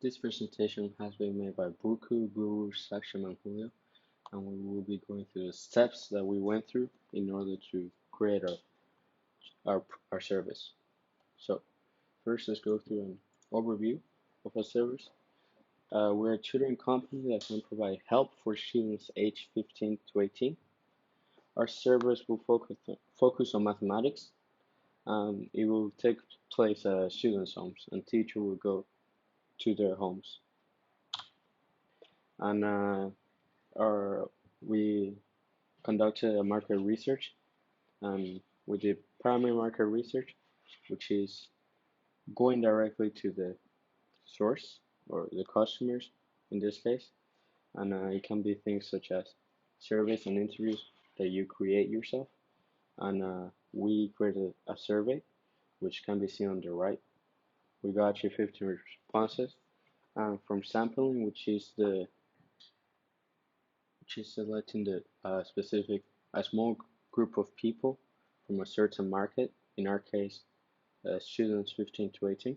This presentation has been made by Buku, Guru, Saksham, and Julio, and we will be going through the steps that we went through in order to create our, our service. So, first, let's go through an overview of our service. We're a tutoring company that can provide help for students aged 15 to 18. Our service will focus on mathematics. It will take place at students' homes, and teacher will go to their homes. And our we conducted a market research, and we did primary market research, which is going directly to the source or the customers in this case, and it can be things such as surveys and interviews that you create yourself, and we created a survey which can be seen on the right. We got actually 15 responses, and from sampling, which is selecting the specific a small group of people from a certain market, in our case students 15 to 18,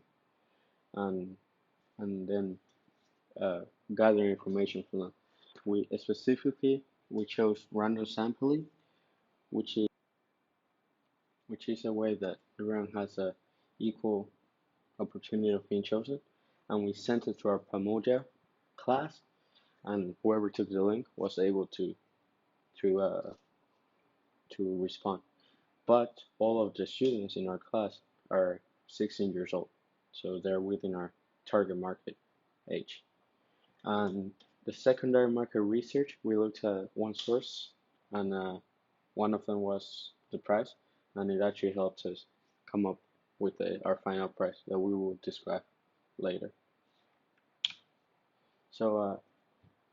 and then uh, gather information from them. We chose random sampling, which is a way that everyone has a equal opportunity of being chosen, and we sent it to our Pamoja class, and whoever took the link was able to uh, to respond. But all of the students in our class are 16 years old, so they're within our target market age. And the secondary market research, we looked at one source, and one of them was the price, and it actually helped us come up with our final price that we will describe later. So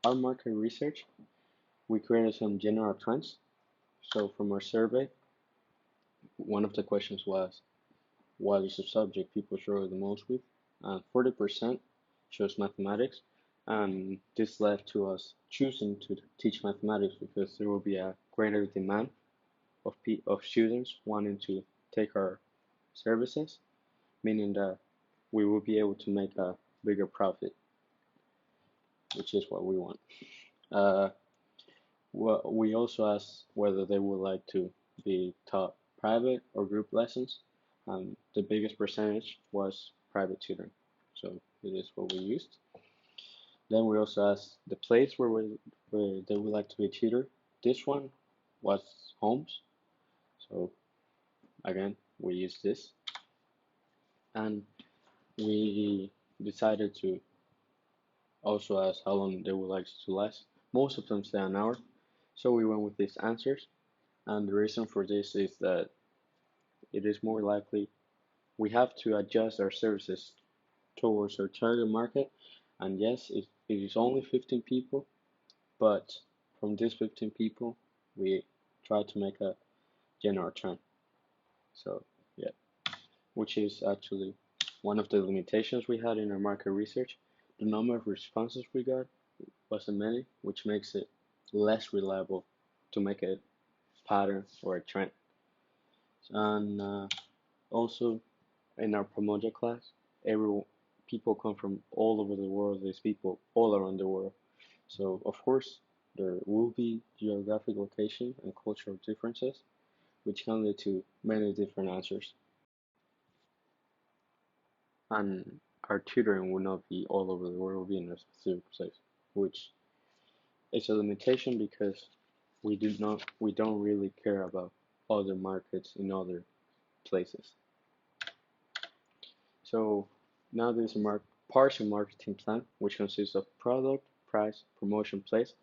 our market research, we created some general trends. So from our survey, one of the questions was, what is the subject people struggle the most with? And 40% chose mathematics, and this led to us choosing to teach mathematics because there will be a greater demand of students wanting to take our services, meaning that we will be able to make a bigger profit, which is what we want. Uh, well, we also asked whether they would like to be taught private or group lessons. The biggest percentage was private tutoring, so it is what we used. Then we also asked the place where they would like to be tutored. This one was homes, so again we used this, and we decided to also ask how long they would like to last. Most of them say an hour, so we went with these answers. And the reason for this is that it is more likely we have to adjust our services towards our target market. And yes, it is only 15 people, but from these 15 people, we try to make a general trend. So, yeah, which is actually one of the limitations we had in our market research. The number of responses we got wasn't many, which makes it less reliable to make a pattern or a trend. And also in our Promoja class, every people come from all over the world. There's people all around the world. So of course there will be geographic location and cultural differences, which can lead to many different answers. And our tutoring will not be all over the world, will be in a specific place, which is a limitation because we don't really care about other markets in other places. So now there's a partial marketing plan, which consists of product, price, promotion, place,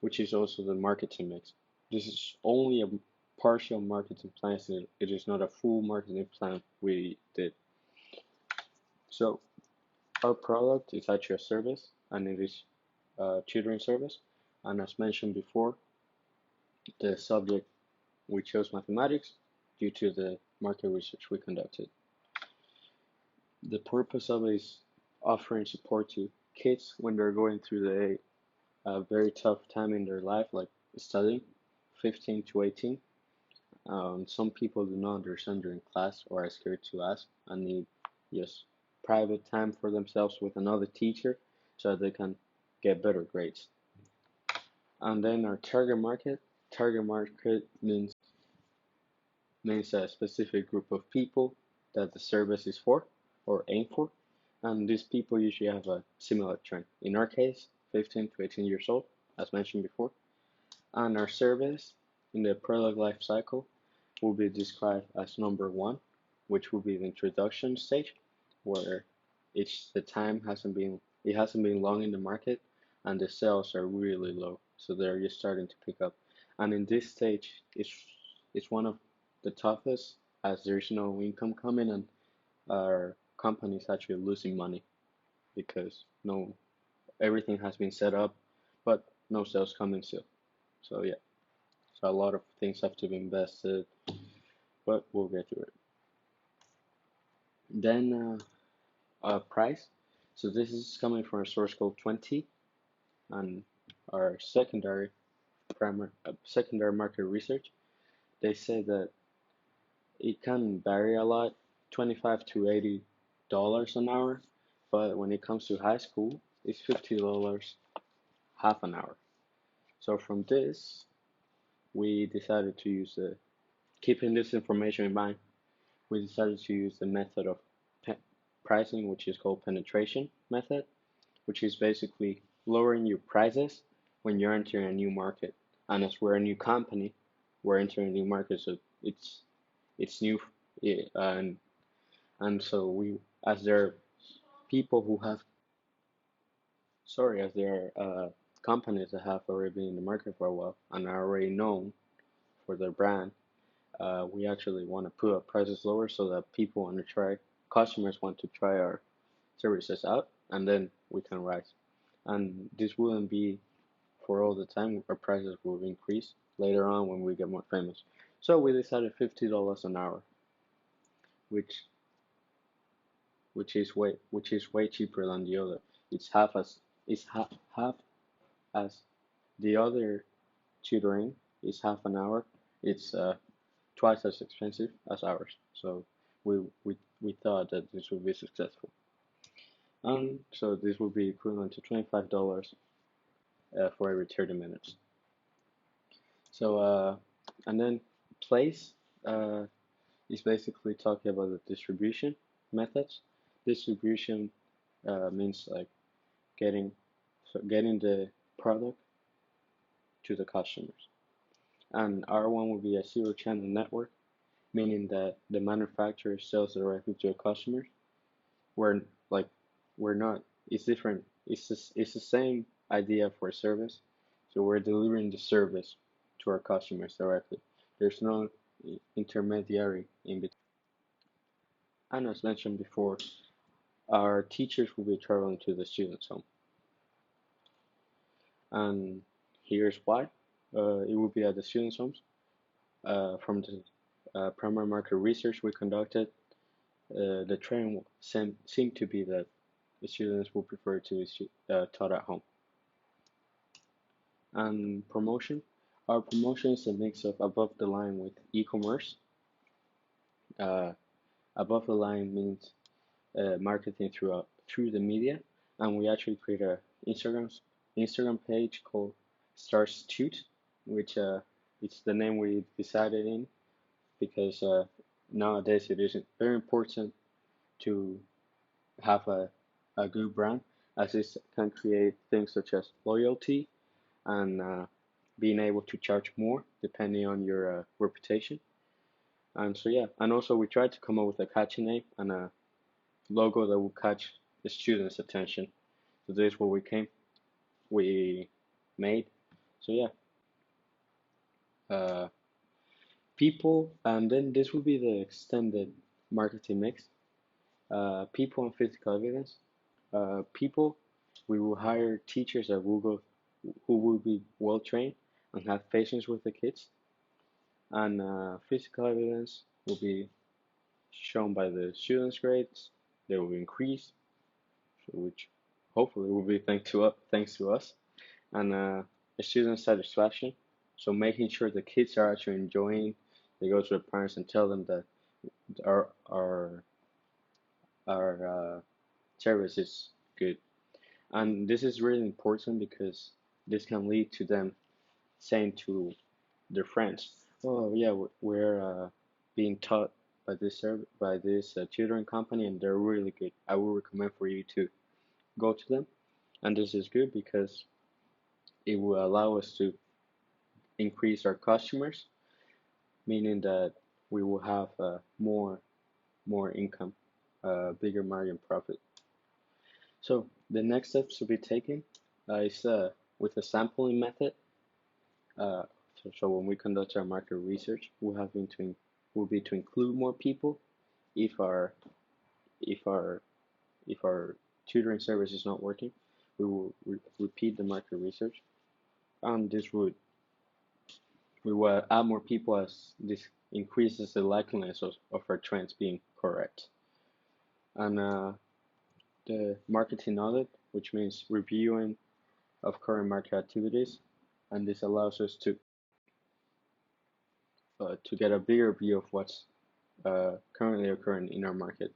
which is also the marketing mix. This is only a partial marketing plan, so it is not a full marketing plan we did. So our product is actually a service, and it is a tutoring service. And as mentioned before, the subject we chose mathematics due to the market research we conducted. The purpose of it is offering support to kids when they're going through a very tough time in their life, like studying, 15 to 18. Some people do not understand during class or are scared to ask and need, yes, private time for themselves with another teacher so that they can get better grades. And then our target market means a specific group of people that the service is for or aim for. And these people usually have a similar trend. In our case, 15 to 18 years old, as mentioned before. And our service in the product life cycle will be described as number one, which will be the introduction stage, where the time hasn't been long in the market and the sales are really low, so they're just starting to pick up. And in this stage, it's one of the toughest as there's no income coming and our company is actually losing money because no everything has been set up, but no sales coming still. So yeah, so a lot of things have to be invested, but we'll get to it. Then price. So this is coming from a source called 20 and our secondary market research. They say that it can vary a lot, 25 to $80 an hour, but when it comes to high school, it's $50 half an hour. So from this, we decided to use keeping this information in mind, we decided to use the method of pricing, which is called penetration method, which is basically lowering your prices when you're entering a new market. And as we're a new company, we're entering a new market, so it's new, yeah, and so as there are people who have, as there are companies that have already been in the market for a while and are already known for their brand, we actually want to put our prices lower so that people want to try, customers want to try our services out, and then we can rise. And this wouldn't be for all the time. Our prices will increase later on when we get more famous. So we decided $50 an hour, which which is way cheaper than the other. It's half as the other tutoring is half an hour. It's twice as expensive as ours. So we thought that this would be successful. And so this would be equivalent to $25 for every 30 minutes. So and then place is basically talking about the distribution methods. Distribution means like getting getting the product to the customers. And R1 will be a zero channel network, meaning that the manufacturer sells directly to the customers. We're like we're not. It's different. It's the same idea for service. So we're delivering the service to our customers directly. There's no intermediary in between. And as mentioned before, our teachers will be traveling to the students' home. And here's why. It will be at the students' homes. From the primary market research we conducted, the trend seemed to be that the students will prefer to be taught at home. And promotion. Our promotion is a mix of above the line with e-commerce. Uh, Above the line means marketing through the media, and we actually create a Instagram page called Stars Tute, which it's the name we decided in because nowadays it is very important to have a good brand as it can create things such as loyalty and being able to charge more depending on your reputation. And so yeah, and also we tried to come up with a catchy name and a logo that will catch the students' attention. So this is what we made. So yeah, uh, people, and then this will be the extended marketing mix. People and physical evidence. People, we will hire teachers that will go, who will be well trained and have patience with the kids. And physical evidence will be shown by the students' grades. They will increase, which hopefully will be thanks to us. And the student satisfaction. So making sure the kids are actually enjoying. They go to the parents and tell them that our our service is good. And this is really important because this can lead to them saying to their friends, "Oh yeah, we're being taught by this tutoring company, and they're really good. I will recommend for you to go to them." And this is good because it will allow us to increase our customers, meaning that we will have more income, bigger margin profit. So the next steps to be taken is with a sampling method. Uh, so when we conduct our market research, will be to include more people if our if our if our tutoring service is not working. We will repeat the market research, and this would we will add more people as this increases the likeliness of our trends being correct. And the marketing audit, which means reviewing of current market activities, and this allows us to get a bigger view of what's currently occurring in our market.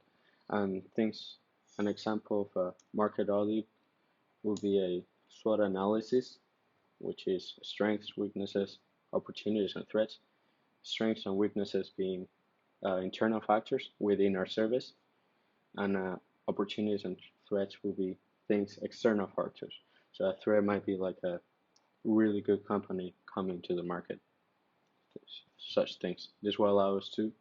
And things, an example of a market audit will be a SWOT analysis, which is strengths, weaknesses, opportunities, and threats. Strengths and weaknesses being internal factors within our service, and opportunities and threats will be things external factors. So a threat might be like a really good company coming to the market, such things. This will allow us to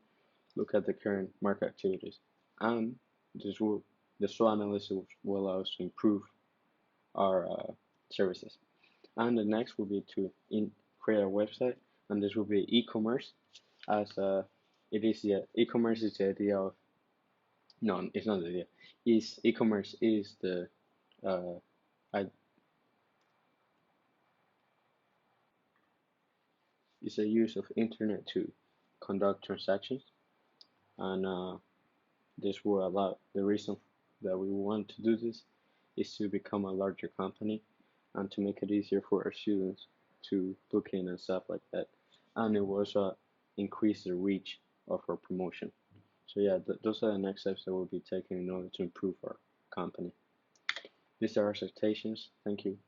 look at the current market activities, and this will the SWOT analysis will allow us to improve our services. And the next will be to create a website, and this will be e-commerce, as it is the e-commerce is the idea of no, it's not the idea. Is e-commerce is the uh, I, is a use of internet to conduct transactions, and this will allow the reason that we want to do this is to become a larger company and to make it easier for our students to book in and stuff like that. And it will also increase the reach of our promotion. So yeah, those are the next steps that we'll be taking in order to improve our company. These are our expectations. Thank you.